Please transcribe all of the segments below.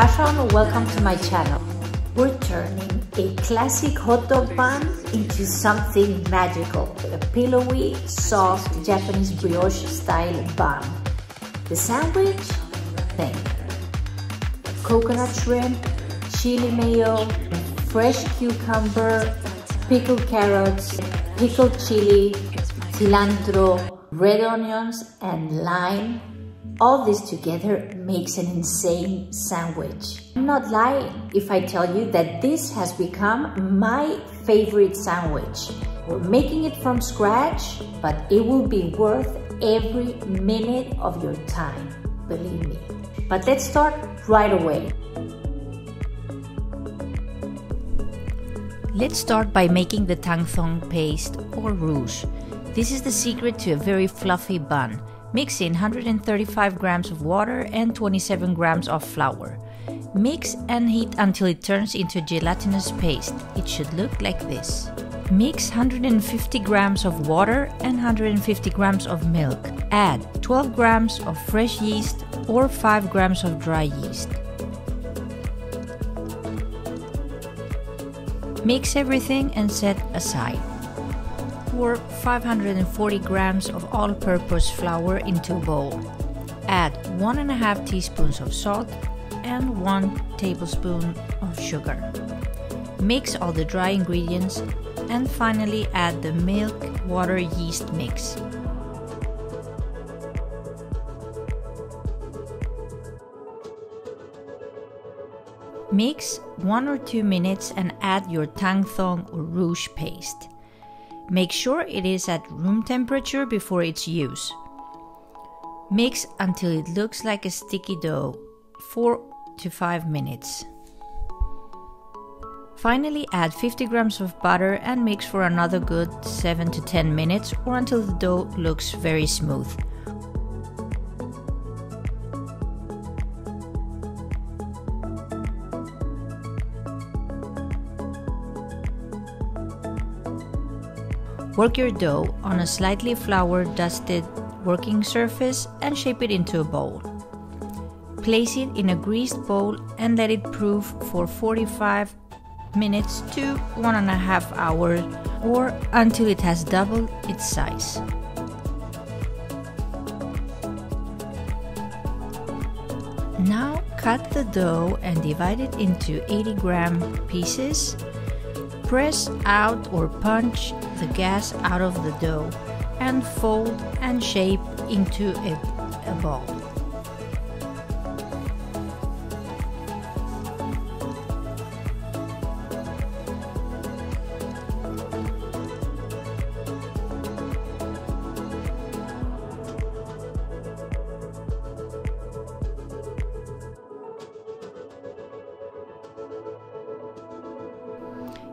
fashion, welcome to my channel. We're turning a classic hot dog bun into something magical, a pillowy, soft Japanese brioche style bun. The sandwich? Think. Coconut shrimp, chili mayo, fresh cucumber, pickled carrots, pickled chili, cilantro, red onions, and lime. All this together makes an insane sandwich. I'm not lying if I tell you that this has become my favorite sandwich. We're making it from scratch, but it will be worth every minute of your time, believe me. But let's start right away. Let's start by making the tang thong paste or rouge. This is the secret to a very fluffy bun. Mix in 135 grams of water and 27 grams of flour. Mix and heat until it turns into a gelatinous paste. It should look like this. Mix 150 grams of water and 150 grams of milk. Add 12 grams of fresh yeast or 5 grams of dry yeast. Mix everything and set aside. Pour 540 grams of all-purpose flour into a bowl. Add 1.5 teaspoons of salt and 1 tablespoon of sugar. Mix all the dry ingredients and finally add the milk, water, yeast mix. Mix 1 or 2 minutes and add your tang thong or rouge paste. Make sure it is at room temperature before its use. Mix until it looks like a sticky dough, 4 to 5 minutes. Finally, add 50 grams of butter and mix for another good 7 to 10 minutes or until the dough looks very smooth. Work your dough on a slightly flour-dusted working surface and shape it into a bowl. Place it in a greased bowl and let it proof for 45 minutes to 1.5 hours or until it has doubled its size. Now cut the dough and divide it into 80-gram pieces. Press out or punch the gas out of the dough and fold and shape into a ball.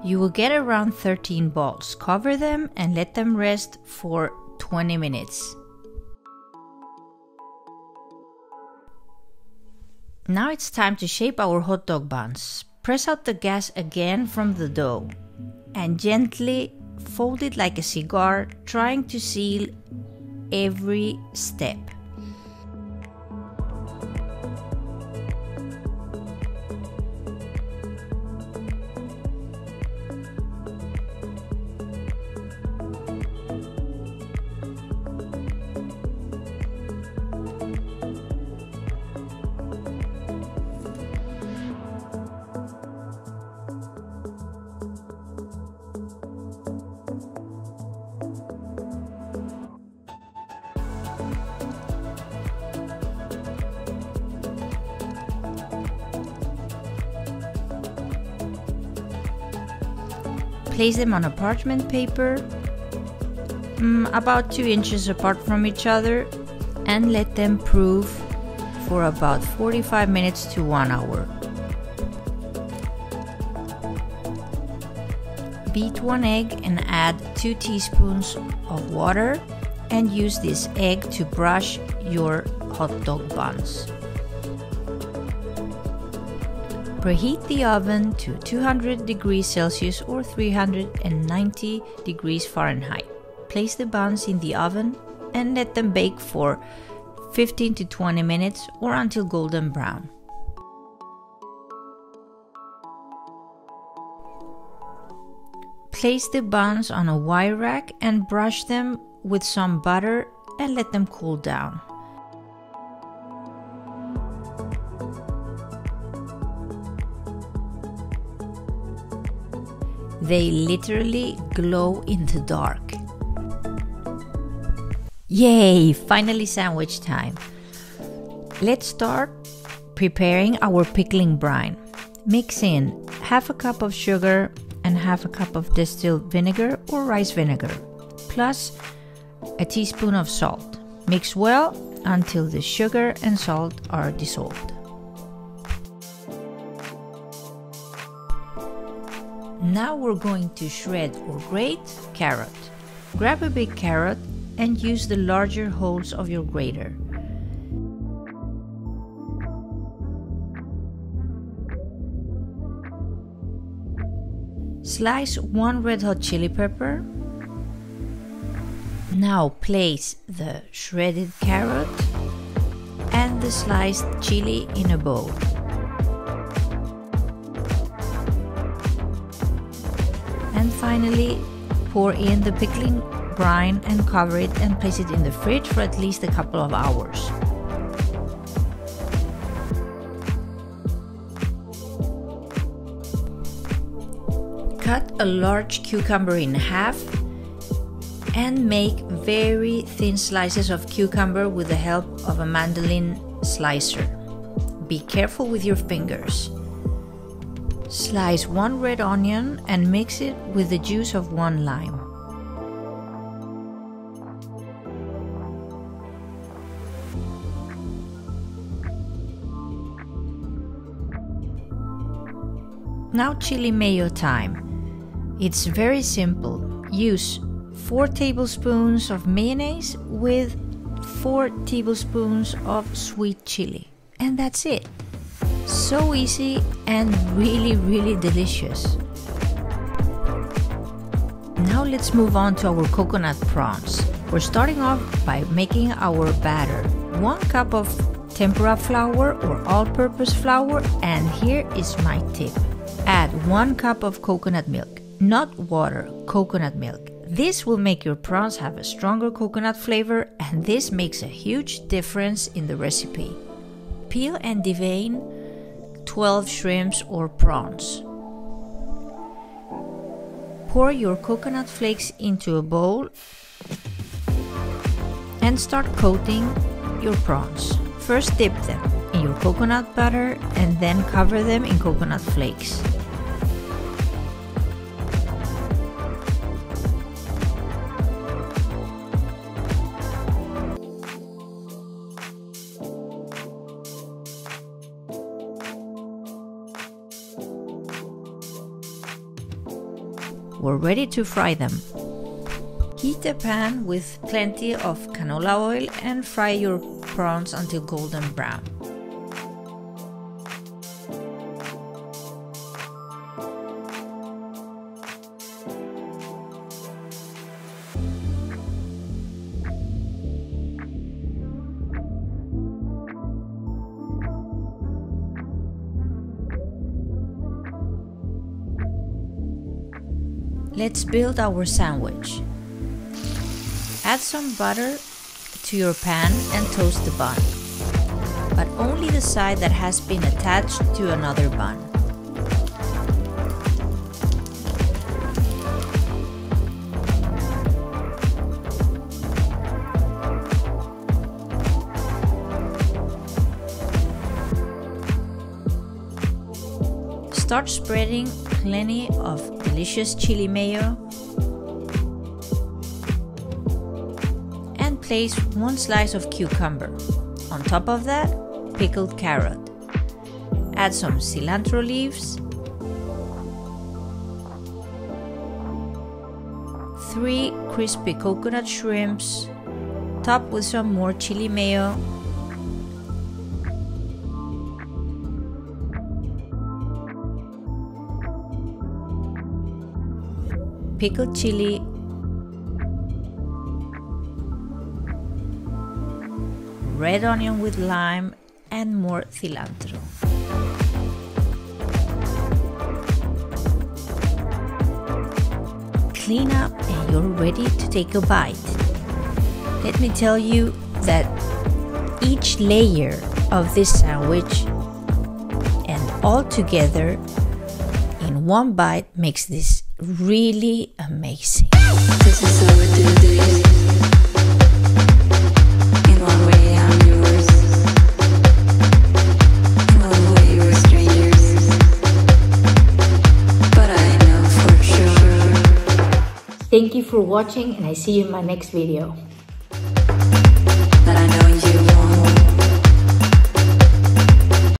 You will get around 13 balls. Cover them and let them rest for 20 minutes. Now it's time to shape our hot dog buns. Press out the gas again from the dough and gently fold it like a cigar, trying to seal every step. Place them on a parchment paper, about 2 inches apart from each other, and let them proof for about 45 minutes to 1 hour. Beat 1 egg and add 2 teaspoons of water and use this egg to brush your hot dog buns. Preheat the oven to 200 degrees Celsius or 390 degrees Fahrenheit. Place the buns in the oven and let them bake for 15 to 20 minutes or until golden brown. Place the buns on a wire rack and brush them with some butter and let them cool down. They literally glow in the dark. Yay! Finally sandwich time. Let's start preparing our pickling brine. Mix in half a cup of sugar and half a cup of distilled vinegar or rice vinegar, plus a teaspoon of salt. Mix well until the sugar and salt are dissolved. Now we're going to shred or grate carrot. Grab a big carrot and use the larger holes of your grater. Slice 1 red hot chili pepper. Now place the shredded carrot and the sliced chili in a bowl. And finally, pour in the pickling brine and cover it and place it in the fridge for at least a couple of hours. Cut a large cucumber in half and make very thin slices of cucumber with the help of a mandolin slicer. Be careful with your fingers. Slice 1 red onion and mix it with the juice of 1 lime. Now chili mayo time. It's very simple. Use 4 tablespoons of mayonnaise with 4 tablespoons of sweet chili. And that's it. So easy and really delicious. Now let's move on to our coconut prawns. We're starting off by making our batter. 1 cup of tempura flour or all-purpose flour, and here is my tip. Add 1 cup of coconut milk, not water, coconut milk. This will make your prawns have a stronger coconut flavor, and this makes a huge difference in the recipe. Peel and devein 12 shrimps or prawns. Pour your coconut flakes into a bowl and start coating your prawns. First dip them in your coconut butter and then cover them in coconut flakes. We're ready to fry them. Heat a pan with plenty of canola oil and fry your prawns until golden brown. Let's build our sandwich. Add some butter to your pan and toast the bun, but only the side that has been attached to another bun. Start spreading plenty of delicious chili mayo and place 1 slice of cucumber. On top of that, pickled carrot. Add some cilantro leaves, 3 crispy coconut shrimps, top with some more chili mayo, pickled chili, red onion with lime, and more cilantro. clean up and you're ready to take a bite. Let me tell you that each layer of this sandwich and all together in one bite makes this really amazing. This is how we do this. In one way I'm yours, in one way we're strangers, but I know for sure. Thank you for watching, and I see you in my next video.